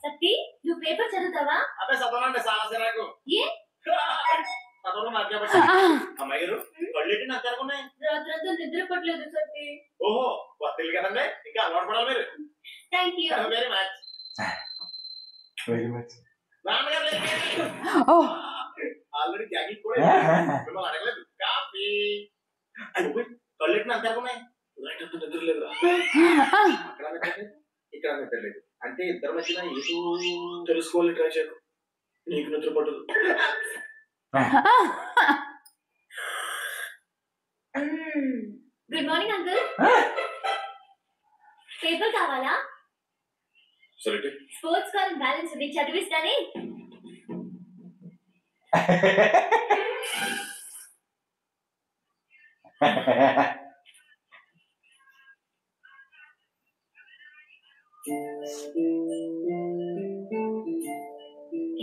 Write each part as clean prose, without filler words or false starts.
సత్తి నువ్వు పేపర్ చదువుతావా? అదే చదవనండి చాలా సిరాకు. అమ్మాయి గారు కళ్ళెట్టి నాకు తెరకున్నాయి. రాత్రంతా నిద్ర పట్టలేదు సత్తి. ఓహో వద్దలు కదండి, ఇంకా అలవాటు పడాలి మీరు. Thank you very much. Already jacket కూడా మిమ్మల్ని అడగలేదు. కాఫీ కళ్ళెట్టి నాకు తెరకున్నాయి. నిద్ర లేదు, అక్కడ ఇక్కడ నిద్ర లేదు. అంటే ఇద్దరు మధ్యన ఏదో తెలుసుకోవాలి ట్రై చేయకు, నీకు నిద్ర పట్టదు. Good morning uncle. పేపర్ కావాలా? స్పోర్ట్స్ కాలం బ్యాలెన్స్ ఉంది, చదివిస్తానే.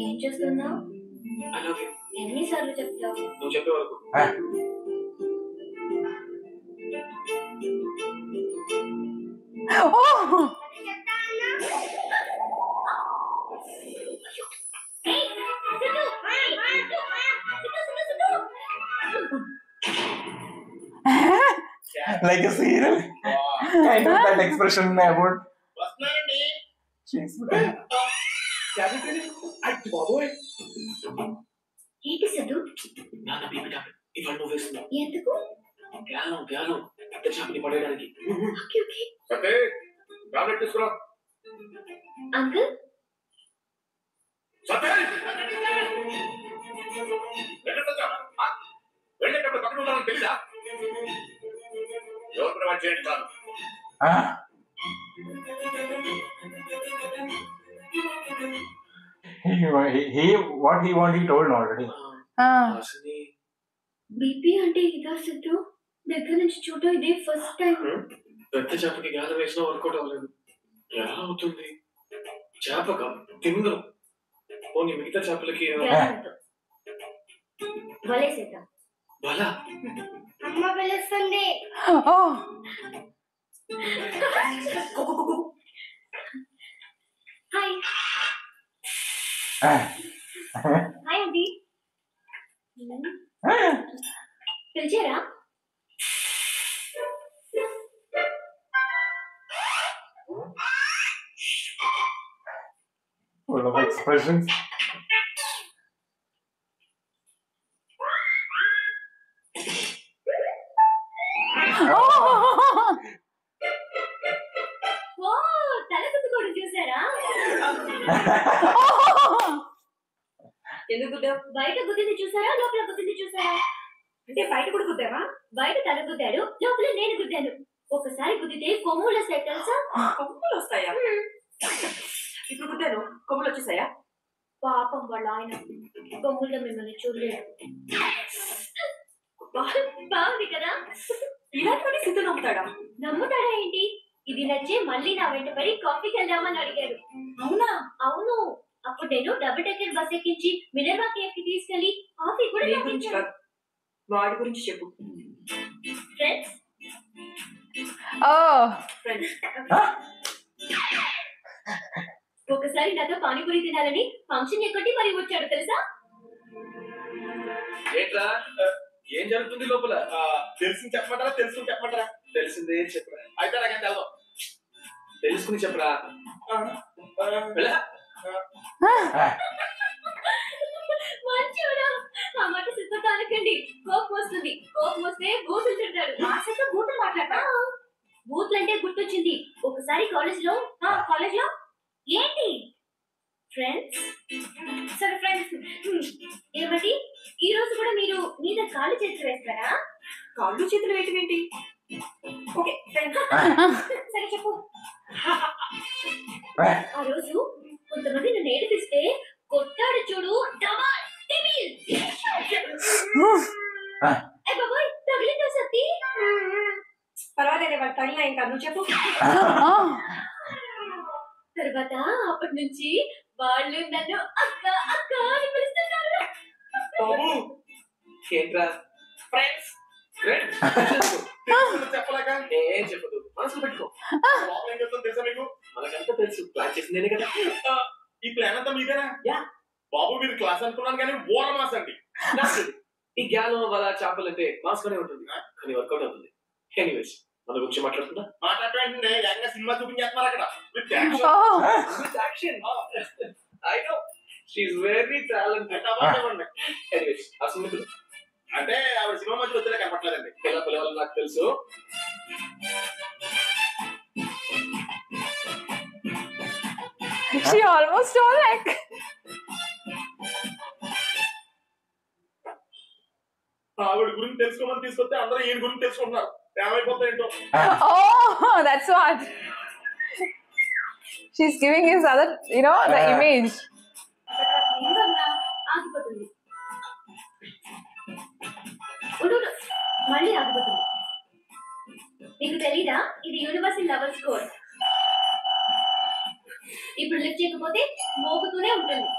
ఏం చేస్తున్నావు? ఎన్నిసార్లు చెప్తావు? నువ్వు చెప్పే వరకు. Like a serial. I know that expression about. ఏంటి సదు? నాన్న బీపీ టాబ్లెట్ ఇవాళ నువ్వు వేస్తున్నావు. ఎందుకు? జ్ఞానం పెద్ద చేపని పడేయడానికి. Okay okay. సతే టాబ్లెట్ తీసుకురా. అంకుల్ సతే వెళ్ళేటప్పుడు పక్కన ఉండాలని తెలుసా? ఎవరు ప్రొవైడ్ చేయండి కాదు. What he want, he told already. BP అంటే ఇదా సద్దు? దగ్గర నుంచి చూడటం ఇదే ఫస్ట్ టైం. పెద్ద చేపకి గాలం వేసినా వర్కౌట్ అవ్వలేదు. ఎలా అవుతుంది? చేపక తింగరం పోనీ మిగతా చేపలకి వలేసేద్దాం. బల అమ్మ పిలుస్తుంది. హాయ్ హాయ్ అండి. పిలిచారా? Full of expressions. తలకుత్తుకోవడం చూసారా? ఎందుకు బయట గుద్దింది చూసారా, లోపల గుద్దింది చూసారా? అంటే బయట కూడా గుద్దావా? బయట తల గుద్దాడు, లోపల నేను గుద్దాను. ఒకసారి గుద్దితే కొమ్ములు వస్తాయి తెలుసా? కొమ్ములు వస్తాయా? ఇప్పుడు గుద్దాను, కొమ్ములు వచ్చేసాయా? పాపం వాళ్ళ ఆయన కొమ్ముల్లో మిమ్మల్ని చూడలేదు. బాగుంది కదా? ఇలాంటి సిద్ధు నమ్ముతాడా? నమ్ముతాడా ఏంటి? ఇది నచ్చే మళ్ళీ నా వెంట పడి కాఫీకి వెళ్దామని అడిగాడు. అవునా? అవును. అప్పుడు నేను డబుల్ డెక్కర్ బస్ ఎక్కించి మినర్వా కేఫ్ కి తీసుకెళ్లి కాఫీ కూడా తాగించాను. వాడి గురించి చెప్పు. ఫ్రెండ్స్ ఒకసారి నాతో పానీపూరి తినాలని ఫంక్షన్ ఎక్కటి మరి వచ్చాడు తెలుసా? ఏంట్రా ఏం జరుగుతుంది లోపల? తెలిసింది చెప్పమంటారా తెలుసుకుని చెప్పమంటారా? తెలిసిందే చెప్పరా. అయితే నాకేం తెలదు. తెలుసుకుని చెప్పరా. మంచివాడా? ఆ మాట సిద్ధంగా అనకండి, కోపం వస్తుంది. కోపం వస్తే బూతులు తింటాడు. ఆ సిద్ధం బూతులు మాట్లాడతా? బూతులు అంటే గుర్తొచ్చింది. ఒకసారి కాలేజ్ లో ఏంటి ఫ్రెండ్స్? సరే ఫ్రెండ్స్, ఏమిటి ఈ రోజు కూడా మీరు మీద కాళ్ళు చేతులు వేస్తారా? కాళ్ళు చేతులు వేయటం ఏంటి? ఓకే ఫ్రెండ్ సరే చెప్పు. ఆ రోజు కొంతమంది నన్ను ఏడిపిస్తే కొట్టాడు చూడు డమాల్ డెవిల్. ఏ బాబాయ్ తగిలిందా సత్తి? పర్వాలేదు వాళ్ళు తగిలినా ఇంకా నువ్వు చెప్పు. తర్వాత అప్పటి నుంచి వాళ్ళు నన్ను అక్క అక్క అని పిలుస్తున్నారు. బాబు ఏంట్రా ఫ్రెండ్స్ ఫ్రెండ్స్ చెప్పలేక ఏం చెప్పదు మనసులో పెట్టుకో. లోపల ఏం చేస్తాం తెలుసా మీకు? మనకంతా తెలుసు, ప్లాన్ చేసిందేనే కదా. ఈ ప్లాన్ అంతా మీదేనా? యా బాబు మీరు క్లాస్ అనుకున్నాను కానీ ఓర మాస్ అండి. ఈ గ్యాలం వాళ్ళ చేపలు అంటే మాస్గానే ఉంటుంది కానీ వర్కౌట్ అవుతుంది. ఎనీవేస్ మన గురించి మాట్లాడుతుంటే ఏకంగా సినిమా చూపించేస్తున్నారు అక్కడ with action. I know she is very talented. Anyways ఆ సినిమా అంటే ఆవిడ సినిమా మధ్యలో వచ్చేలా కనపట్లేదండి. ఎలా పిలవాలో నాకు తెలుసు. She almost stole like. ఆవిడ గురించి తెలుసుకోమని తీసుకొస్తే అందరూ ఈయన గురించి తెలుసుకుంటున్నారు. ఏమైపోతా ఏంటో. Oh, that's what. She's giving his other, the image. ఆగిపోతుంది. మళ్ళీ ఆగిపోతుంది. నీకు తెలీదా ఇది యూనివర్సల్ లవర్స్ కోడ్. ఇప్పుడు లిఫ్ట్ చేయకపోతే మోగుతూనే ఉంటుంది.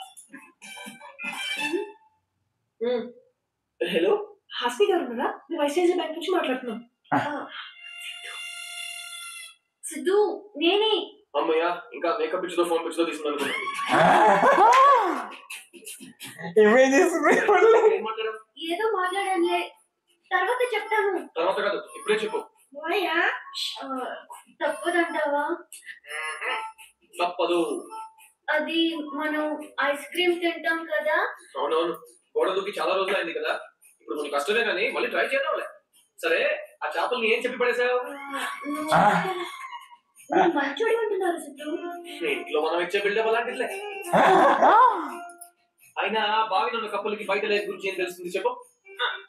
హలో హాస్ని గారు ఉన్నారా? మేము ఐసిఐసిఐ బ్యాంక్ నుంచి మాట్లాడుతున్నాం. సిద్ధు నేనే. అమ్మయ్యా ఇంకా మేకప్ పిచ్చుతో ఫోన్ పిచ్చుతో తీసుకున్నాను. ఇమేజెస్ ఏం మాట్లాడావు? ఏదో మాట్లాడానులే, తర్వాత చెప్తాను. తర్వాత కాదు ఇప్పుడే చెప్పు. తప్పదంటావా? తప్పదు. అది మనం ఐస్ క్రీమ్ తింటాం కదా. అవునవును గోడ దూకి చాలా రోజులు అయింది కదా. ఇప్పుడు కొంచెం కష్టమే కానీ మళ్ళీ ట్రై చేద్దాంలే. సరే ఆ చేపల్ని ఏం చెప్పి పడేసావు? మంచోడి అంటున్నారు సిద్ధు. ఇంట్లో మనం ఇచ్చే బిల్డప్ అలాంటిలే. అయినా బావి ఉన్న కప్పులకి బయట లైఫ్ గురించి ఏం తెలుస్తుంది చెప్పు?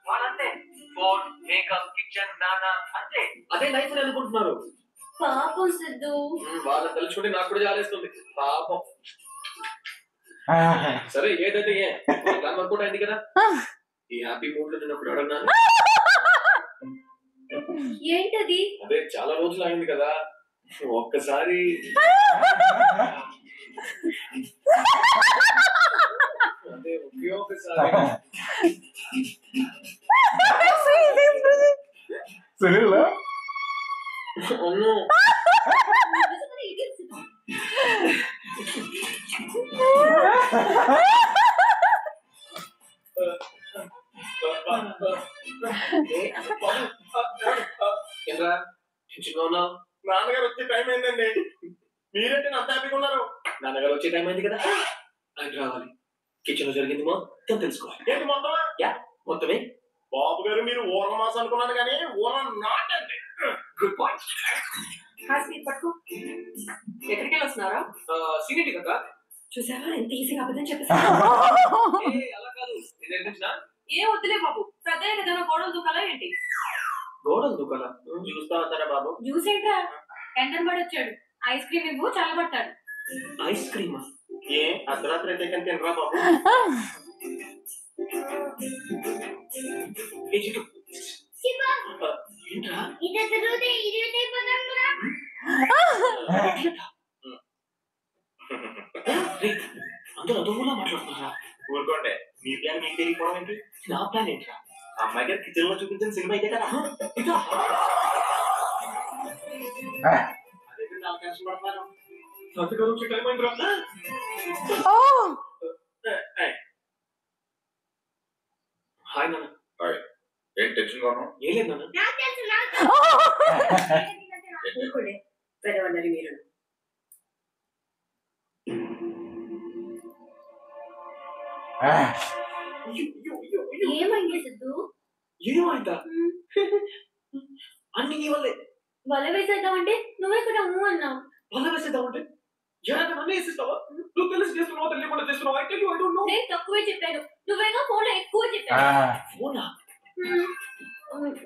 వాళ్ళంతే ఫోన్ మేకప్ కిచెన్ నానా అంతే. అదే లైఫ్ అని అనుకుంటున్నారు. పాపం సిద్ధు. వాళ్ళని తలుచుకుంటే నాకు కూడా జాలేస్తుంది. పాపం. సరే ఏదైతే ప్లాన్ వర్కౌట్ అయింది కదా. ఈ హ్యాపీ మూడ్ లో నేను ఒకటి అడగనా? ఏంటది? అదే చాలా రోజులు అయింది కదా, ఒక్కసారి అదే ఒకే ఒక్కసారి సునీల్ అవును ఏంట్రా టెన్షన్గా ఉన్నావు? నాన్నగారు వచ్చే టైం అయిందండి. మీరంటే అంత హ్యాపీగా ఉన్నారు. నాన్నగారు వచ్చే టైం అయింది కదా, ఆయన రావాలి. కిచెన్ లో జరిగింది మొత్తం తెలుసుకోవాలి. ఏంటి మొత్తమా? యా మొత్తమే. బాబు గారు మీరు ఊర మాసం అనుకున్నాను కానీ ఊర నాట్ అండి. Good point. హాస్ని పట్టుకో. ఎక్కడికి వెళ్ళి వస్తున్నారా? సీనియర్ కదా. చూసావా ఎంత ఈజీగా అబద్ధం చెప్పేసి. అలా కాదు నేను ఏం వద్దులే బాబు, పెద్దయ్య కదా గోడలు దూకాలా ఏంటి? గోడలు దుకాణం చూస్తా వస్తారా బాబు? జ్యూస్ ఏంట్రా? టెండర్ పడి వచ్చాడు. ఐస్ క్రీమ్ ఇవ్వు చల్లబడతాడు. ఐస్ క్రీమా? ఏ అర్ధరాత్రి అయితే కానీ తినరా బాబు? ఏంట్రా అందరూ అదోలా మాట్లాడుతున్నారా? ఊరుకోండి, మీ ప్లాన్ మీకు తెలియకపోవడం ఏంటి? నా ప్లాన్ ఏంట్రా? అమ్మాయి గారు కిచెన్ లో చూపించిన సినిమా అయితే కదా. అదే నాకు టెన్షన్ పడుతున్నాను. అంతగా వచ్చే టైం అయిందిరా. హాయ్ నాన్న. హాయ్. ఏం టెన్షన్ కాను? ఏం లేదు నాన్న. ఊరుకోండి, పెద్దవాళ్ళని మీరు. ఏమైంది సిద్ధు? ఏమైందా? అన్ని నీ వల్లే. వల వేసేద్దామంటే నువ్వే కదా అన్నావు. వల వేసేద్దామంటే ఎవరైనా నన్ను వేసిస్తావా? నువ్వు తెలిసి చేస్తున్నావా తెలియకుండా చేస్తున్నావా? I tell you I don't know. నేను తక్కువే చెప్పాను, నువ్వేగా ఫోన్లో ఎక్కువ చెప్పాను. ఫోనా?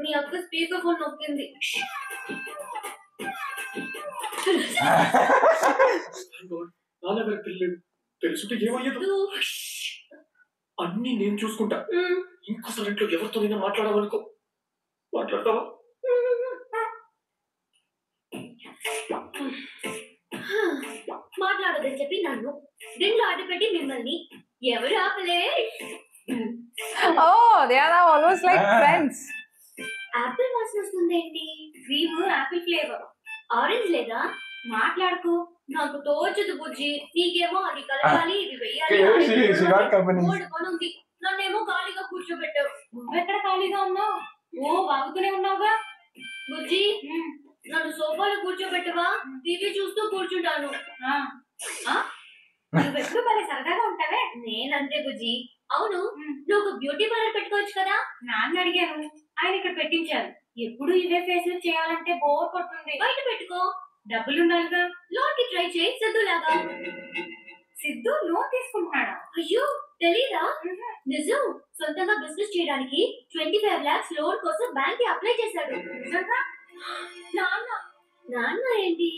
మీ అక్క స్పీకర్ ఫోన్ నొక్కింది. నాన్నగారికి తెలియదు. తెలుసుంటే ఏమయ్యదు. అన్ని నేను చూసుకుంటా. ఇంకోసారి ఇంట్లో ఎవరితోనైనా మాట్లాడాలనుకో. మాట్లాడతావా? మాట్లాడదని చెప్పి నన్ను రింగ్లో అడ్డుపెట్టి మిమ్మల్ని ఎవరు ఆపలే. Oh, they are now almost like friends. Apple వాసన వస్తుందేంటి? Cream apple flavour. ఆరెంజ్ లేదా? మాట్లాడుకో. నాకు తోచదు బుజ్జి. నీకేమో అది కలపాలి ఇది వెయ్యాలి. మూడు పనుంది. నన్నేమో ఖాళీగా కూర్చోబెట్టావు. నువ్వెక్కడ ఖాళీగా ఉన్నావు? ఓ వాగుతూనే ఉన్నావుగా. బుజ్జి నన్ను సోఫాలో కూర్చోబెట్టవా? టీవీ చూస్తూ కూర్చుంటాను. నువ్వెప్పుడు భలే సరదాగా ఉంటావే. నేనంతే బుజ్జి. అవును నువ్వు ఒక బ్యూటీ పార్లర్ పెట్టుకోవచ్చు కదా. నాన్న అడిగాను, ఆయన ఇక్కడ పెట్టించారు. ఎప్పుడు ఇవే ఫేషియల్ చేయాలంటే బోర్ కొడుతుంది. బయట పెట్టుకో. డబ్బులుండాలిగా. లోన్ కి ట్రై చేయి సిద్ధులాగా. సిద్ధు లోన్ తీసుకుంటున్నాడా? అయ్యో తెలీదా? నిజం. సొంతంగా బిజినెస్ చేయడానికి 25 lakhs లోన్ కోసం బ్యాంక్ కి అప్లై చేశాడు. నిజంగా? నాన్న నాన్న ఏంటి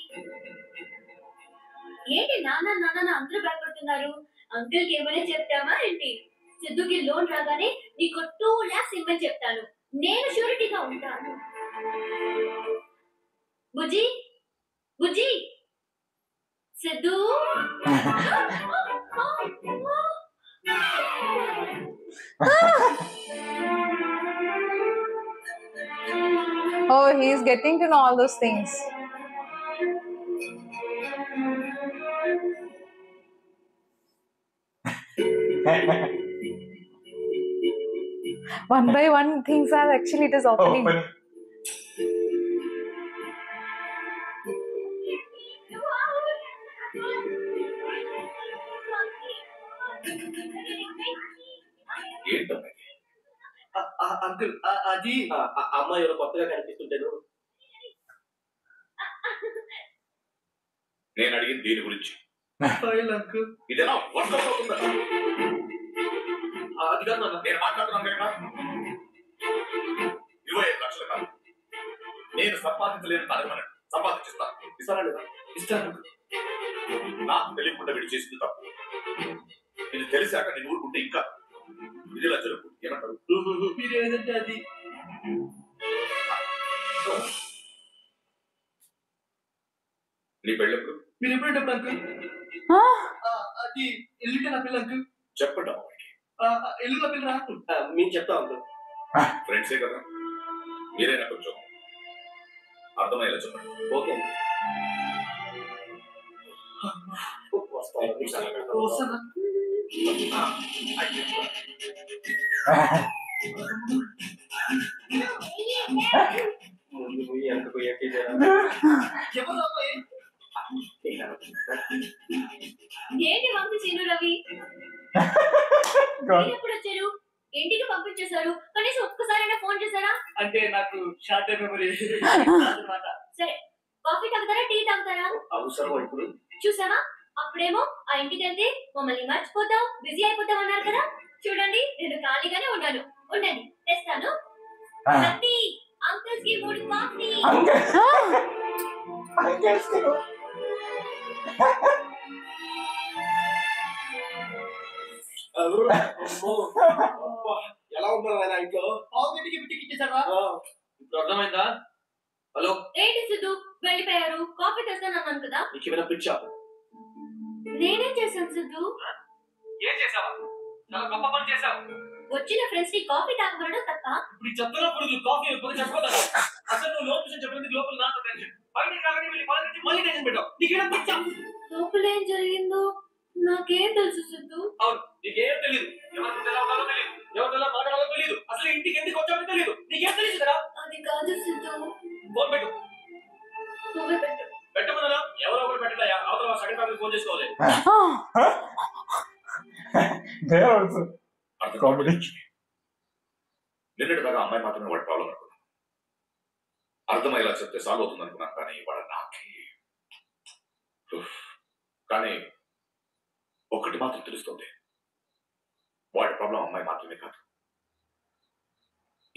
ఏంటి నాన్న నాన్న అందరూ భయపడుతున్నారు. అంకుల్ కి ఏమైనా చెప్తామా ఏంటి? సిద్ధుకి లోన్ రాగానే నీకు 2 lakhs ఇవ్వని చెప్తాను. నేను షూరిటీగా ఉంటాను. బుజ్జి బుజ్జి Siddhu Oh, he's getting to know all those things. One by one, things are actually it is opening. Uncle అది అమ్మాయి ఎవరో కొత్తగా కనిపిస్తుంటాను. నేను అడిగింది దీని గురించి. ఇదేనా వర్కౌట్ అవుతుందా? అది కాదు నేను మాట్లాడుతున్నాను కదా. 25 లక్షలు కాదు, నేను సంపాదించలేని తరగమని సంపాదించిస్తాను. ఇస్తారా లేదా? ఇస్తాను. నాకు తెలియకుండా వీడు చేసింది తప్పు. నేను తెలిసాక నేను ఊరుకుంటే ఇంకా 10 లక్షలు ఏమంటారు? మీరు ఏదంటే అది. నీ పెళ్ళెప్పుడు? మీరు ఎప్పుడంటే అంకుల్ అది ఎల్లుంటే నా పిల్ల అంకుల్. చెప్పండి ఎల్లు నా పిల్ల. మేము చెప్తాం అంకుల్. ఫ్రెండ్సే కదా, మీరైనా కొంచెం అర్థమయ్యేలా చెప్పండి. ఓకే వస్తాను. ఏంటి వంశీ సీను రవి ఎప్పుడు వచ్చారు? ఇంటికి పంపించేశారు. కనీసం ఒక్కసారైనా ఫోన్ చేశారా? అంటే నాకు షార్ట్ టైం మెమరీ. సరే కాఫీ తాగుతారా టీ తాగుతారా? అవసరం ఇప్పుడు. చూసావా అప్పుడేమో ఆ ఇంటికి వెళ్తే మమ్మల్ని మర్చిపోతావు బిజీ అయిపోతావు అన్నారు కదా. చూడండి నేను ఖాళీగానే ఉన్నాను. ఉండండి తెస్తాను. అంకుల్స్ కి 3 కాఫీ. ఎలా ఉన్నారు ఆయన ఇంట్లో? ఆల్రెడీ బిట్టికి ఇచ్చేసారా? ఇప్పుడు అర్థమైందా? హలో ఏంటి సిద్ధు వెళ్ళిపోయారు? కాఫీ తెస్తాను అన్నాను కదా. నీకేమైనా పిచ్చా? నేనేం చేశాను సిద్ధు? ఏం చేసావా? చాలా గొప్ప పని చేసావు. వచ్చిన ఫ్రెండ్స్ కి కాఫీ తాగబడడం తప్ప. ఇప్పుడు చెప్తున్నప్పుడు కాఫీ ఎప్పుడు చెప్పగలరా? అసలు నువ్వు లోన్ విషయం చెప్పినందుకు లోపల నాకు టెన్షన్. బయటికి రాగానే వెళ్ళి పని నుంచి మళ్ళీ టెన్షన్ పెట్టావు. నీకేమైనా పిచ్చా? లోపల ఏం జరిగిందో నాకేం తెలుసు సిద్ధు. అవును నీకేం తెలియదు. ఎవరికి ఎలా ఉండాలో తెలియదు, ఎవరికి ఎలా మాట్లాడాలో తెలియదు, అసలు ఇంటికి ఎందుకు వచ్చామో తెలియదు. నీకేం తెలియదు కదా? అది కాదు సిద్ధు. ఫోన్ పెట్టు. నువ్వే పెట్టు. పెట్టమన్నా ఎవరో ఒకరు పెట్టాయా? అవతల సెకండ్ ఫ్యామిలీ ఫోన్ చేసుకోవాలి. నిన్నటి దాకా అమ్మాయి మాత్రమే వాడి ప్రాబ్లం అనుకున్నాను. అర్థమయ్యేలా చెప్తే సాల్వ్ అవుతుంది అనుకున్నాను. కానీ వాడు నాకే. కానీ ఒక్కటి మాత్రం తెలుస్తుంది, వాడి ప్రాబ్లం అమ్మాయి మాత్రమే కాదు,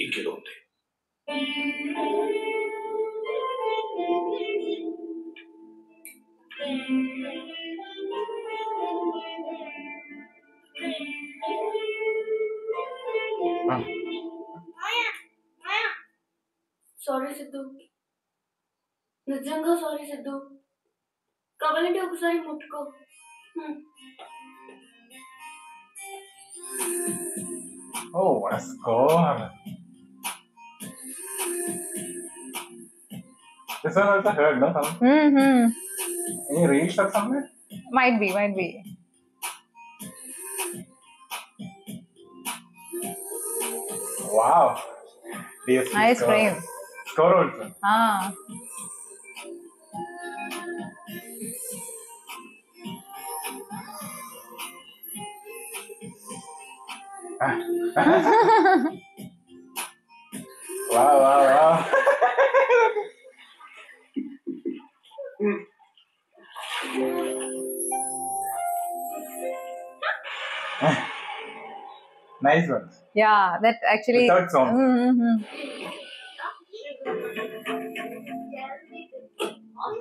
ఇంకేదో ఉంది. సారీ సిద్ధు, నిజంగా సారీ సిద్ధు. కావాలంటే ఒకసారి ముట్టుకో. Oh, what a score! This one also heard, no? Any reels or something? Might be. Wow. DSP Nice score. frame. Score also. Wow. Nice one. Yeah, that actually. Without sound.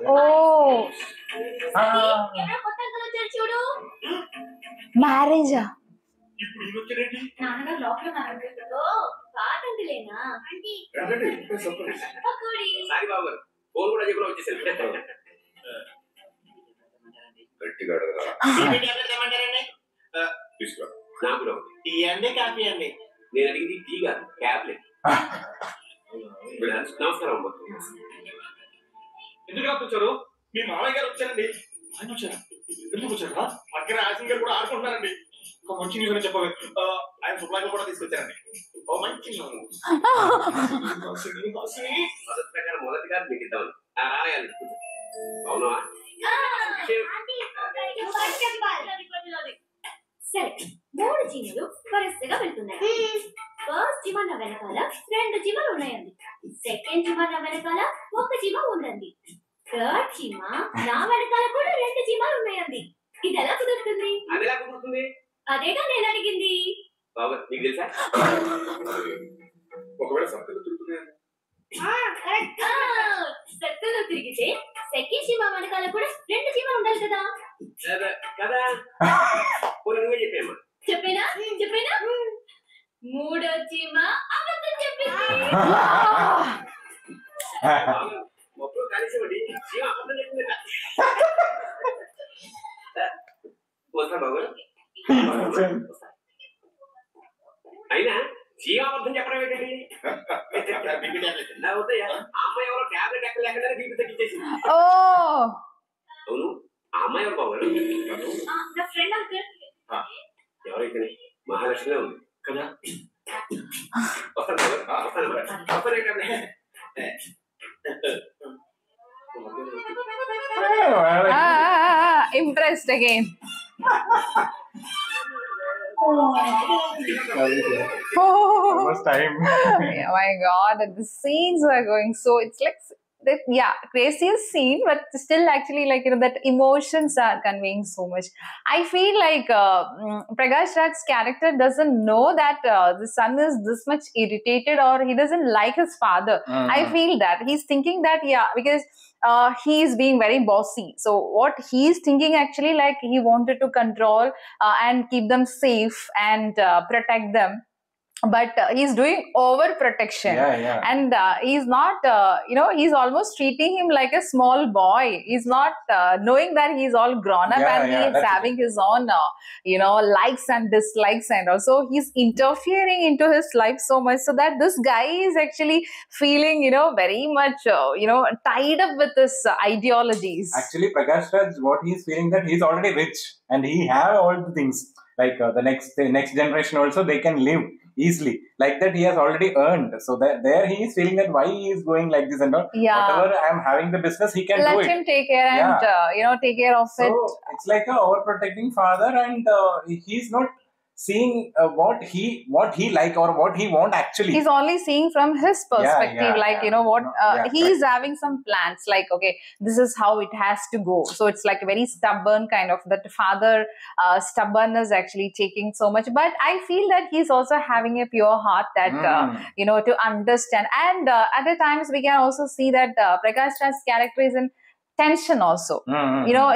Oh, ఎవరో కొత్త uncle వచ్చారు చూడు. marriage. ఇప్పుడు ఈయన వచ్చాడేంటి? నాన్నగారు లోపల ఉన్నారు. పాత అంకులేనా? ఆంటీ రండి, ఇప్పుడే surprise. పకోడీ. సారీ బాబు గారు ఫోన్ కూడా చెప్పిన వచ్చేసారు. గట్టిగా అడగరా. టీవీ టాబ్లెట్ ఏమంటారండి? తీసుకో. నాకు కూడా ఉంది. టీ అండి, కాఫీ అండి? నేను అడిగింది టీ కాదు క్యాబ్లెట్. నమస్కారం అమ్మ. ఎందుకు వచ్చారు? మీ మామయ్య గారు వచ్చారండి. ఆయన వచ్చారా? ఎందుకు వచ్చారా? పక్కన ఆసిం గారు కూడా ఆడుకుంటున్నారండి. ఒక మంచి న్యూస్ అని చెప్పాలి. ఆయన శుభ్రంగా కూడా తీసుకొచ్చారండి. ఓ మంచి మొదటి ప్రకారం మొదటిగా మీకు ఇద్దామని రాయాలి. అవునా? సరే, 3 చీమలు వరుసగా వెళ్తున్నాయి. ఫస్ట్ చీమ నా వెనకాల 2 చీమలు ఉన్నాయండి. సెకండ్ చీమ నా వెనకాల 1 చీమ ఉందండి. థర్డ్ చీమ నా వెనకాల కూడా 2 చీమలు ఉన్నాయండి. ఇది ఎలా కుదురుతుంది? అది ఎలా కుదురుతుంది? అదేగా నేను అడిగింది. బాబు నీకు తెలుసా? ఒకవేళ సంతలు తిరుగుతున్నాయండి. సత్తులో తిరిగితే సెకండ్ చీమ వెనకాల కూడా 2 చీమలు ఉండాలి కదా. కదా పోనీ నువ్వే చెప్పేమ్మా. చెప్పేనా? మూడో చీమ అబద్ధం చెప్పింది. మొత్తం కలిసి ఉండి జీవం అబద్ధం చెప్పింది. వస్తా బాబు. అయినా జీవాబద్ధం చెప్పడం ఏంటండి? నా వద్దయ్యా. ఆ అమ్మాయి ఎవరో టాబ్లెట్ ఎక్కడ లేకుండా బీపీ తగ్గించేసింది. అవును, ఆ అమ్మాయి ఎవరు బాబు? నా ఫ్రెండ్ అంకుల్. ఎవరైతే మహాలక్ష్మిగా ఉంది కదా. వస్తాను Impressed again. Almost time. Oh my god, the scenes are going so, it's like that, yeah, craziest scene, but still actually like, that emotions are conveying so much. I feel like Prakash Raj's character doesn't know that the son is this much irritated, or he doesn't like his father. I feel that he's thinking that, yeah, because he's being very bossy. So what he's thinking actually, like, he wanted to control and keep them safe and protect them. But he's doing overprotection. Yeah. And he's not, he's almost treating him like a small boy. He's not knowing that he's all grown up, and he's having his own, likes and dislikes, and also he's interfering into his life so much, so that this guy is actually feeling, very much, tied up with his ideologies. Actually, Prakash Raj, what he's feeling that he's already rich and he have all the things. Like the next generation also, they can live easily. Like that, he has already earned. So that there he is feeling that why he is going like this and all. Yeah. Whatever I am having the business, he can do it. Let him take care and, take care of So it. it's like a overprotecting father, and he's not seeing what he like or what he want actually. He's only seeing from his perspective, what he's right. having some plans, like, okay, this is how it has to go. So it's like a very stubborn kind of, that father stubbornness actually taking so much. But I feel that he's also having a pure heart that to understand. And at the times we can also see that Prakash Raj's character is in tension also.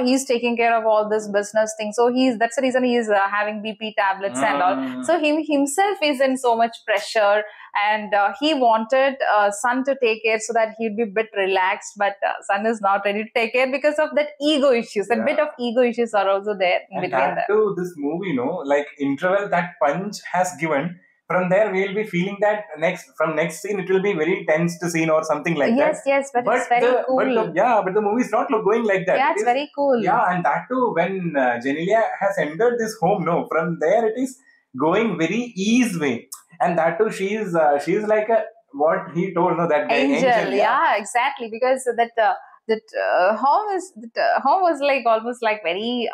He's taking care of all this business thing, so that's the reason he's having BP tablets and all. So himself is in so much pressure, and he wanted son to take care so that he'd be a bit relaxed, but son is not ready to take care because of that ego issues. A bit of ego issues are also there in and between that too, this movie, like interval that Punch has given, from there we'll be feeling that from next scene it will be very tense to scene or something like that. Yes, but it's very cool. But the movie is not going like that. Yeah, it's very cool. Yeah, and that too, when Genelia has entered this home, from there it is going very ease way, and that too she's like what he told, that angel. Yeah, exactly, because home was like almost like very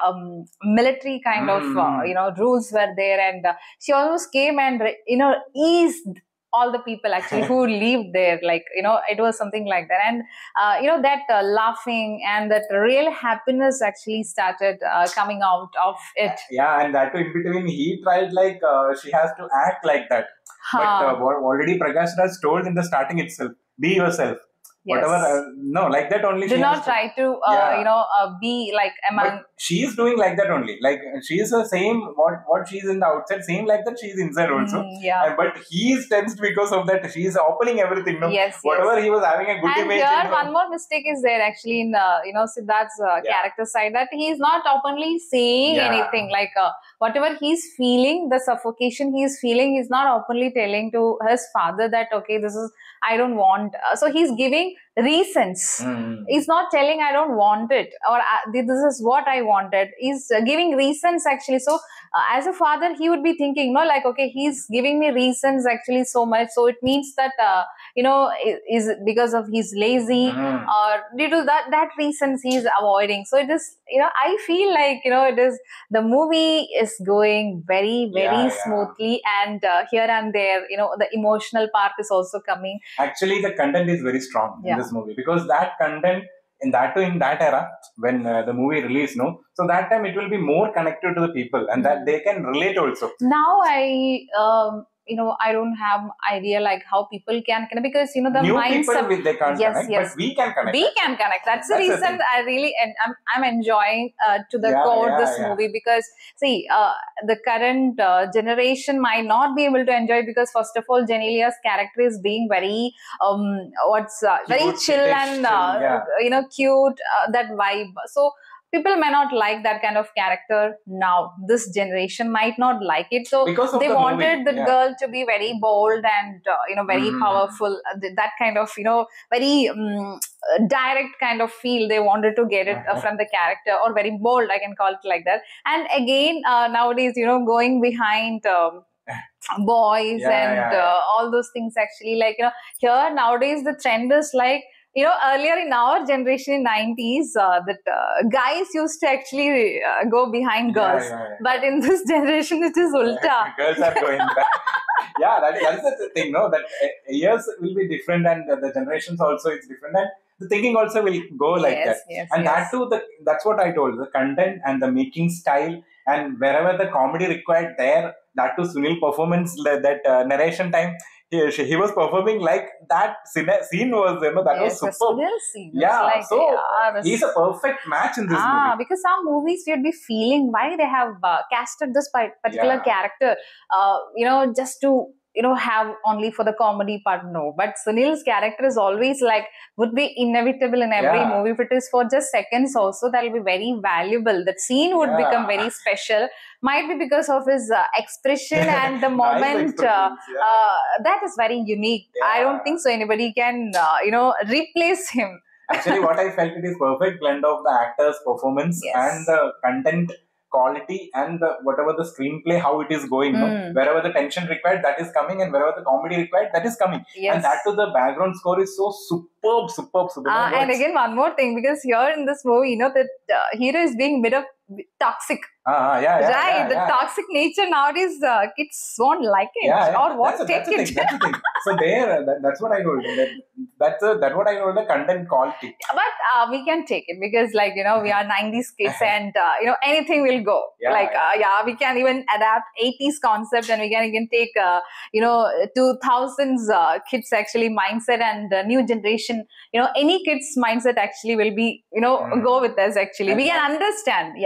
military kind of rules were there, and she almost came and eased all the people actually who lived there, like it was something like that. And that laughing and that real happiness actually started coming out of it. And that too, in between he tried like she has to act like that, but already Prakash Raj told in the starting itself, be yourself. Yes. Whatever, like that only. Do not try to, be like among. But she is doing like that only. Like she is the same. What she is in the outside, same like that she is inside also. But he is tensed because of that. She is opening everything. Yes. Whatever he was having a good and image. And here, one more mistake is there actually in Siddharth's character side, that he is not openly saying anything. Like whatever he's feeling, the suffocation he's feeling, he's not openly telling to his father that okay, this is I don't want. So he's giving reasons. He's not telling I don't want it or this is what I wanted. He's giving reasons actually. So as a father, he would be thinking, like, okay, he's giving me reasons actually so much. So it means that, is because of he's lazy or due to that reasons he's avoiding. So it is, I feel like, it is, the movie is going very, very smoothly, and here and there, the emotional part is also coming. Actually, the content is very strong in this movie, because that content in that era when the movie released, so that time it will be more connected to the people, and that they can relate also. Now I don't have idea like how people can connect, because the new mindset people they can't connect, but we can connect. We can connect. That's the reason I really I'm enjoying to the core this movie, because see the current generation might not be able to enjoy, because first of all Genelia's character is being very very chill and cute, that vibe. So people may not like that kind of character now. This generation might not like it. So they wanted the girl to be very bold and, very powerful. That kind of, very direct kind of feel. They wanted to get it from the character, or very bold, I can call it like that. And again, nowadays, going behind boys and all those things actually, like, here nowadays the trend is like, earlier in our generation in 90s, that guys used to actually go behind girls. But in this generation, it is ulta. Girls are going back. That's the thing, that years will be different, and the generations also is different, and the thinking also will go like that. And that too, that's what I told, the content and the making style, and wherever the comedy required there, that too Sunil performance, that narration time, he was performing like that scene was, that was superb. He's a perfect match in this movie. Because some movies you'd be feeling why they have casted this particular character, just to have only for the comedy part. No, but Sunil's character is always like, would be inevitable in every movie. If it is for just seconds also, that will be very valuable. That scene would become very special. Might be because of his expression and the moment. That is very unique. I don't think so anybody can, replace him. Actually, what I felt, it is perfect blend of the actor's performance and the content quality, and whatever the screenplay, how it is going. Wherever the tension required, that is coming, and wherever the comedy required, that is coming. And that to the background score is so superb. And again, one more thing, because here in this movie, that hero is being a bit of toxic. Yeah. Right, the toxic nature nowadays, kids won't like it or won't take it. That's the thing. So that's what I told. That's what I told, the content quality. But we can take it because, like, you know, we are 90s kids and, you know, anything will go. We can even adapt 80s concept and we can even take, you know, 2000s kids actually mindset and new generation, you know, any kids mindset actually will be, you know, go with us actually. And we can understand,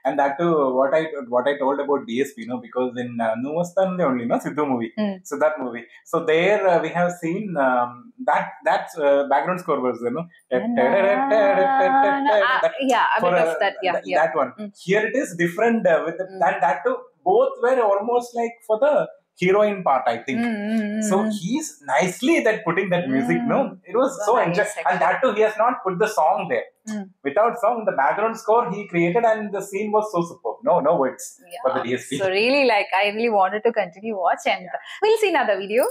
And that too, what I told about DSP, you know, because in Nuvastan only, no, Sidhu movie. So that movie. So there we have seen that background score was, you know, a bit of that, that one. Here it is different with that too. Both were almost like for the heroine part, I think. So he's nicely that putting that music, no? It was so enjoyable. And that too, he has not put the song there. Without song, the background score he created and the scene was so superb. No words for the DSP. So really, like, I really wanted to continue watch and we'll see another video.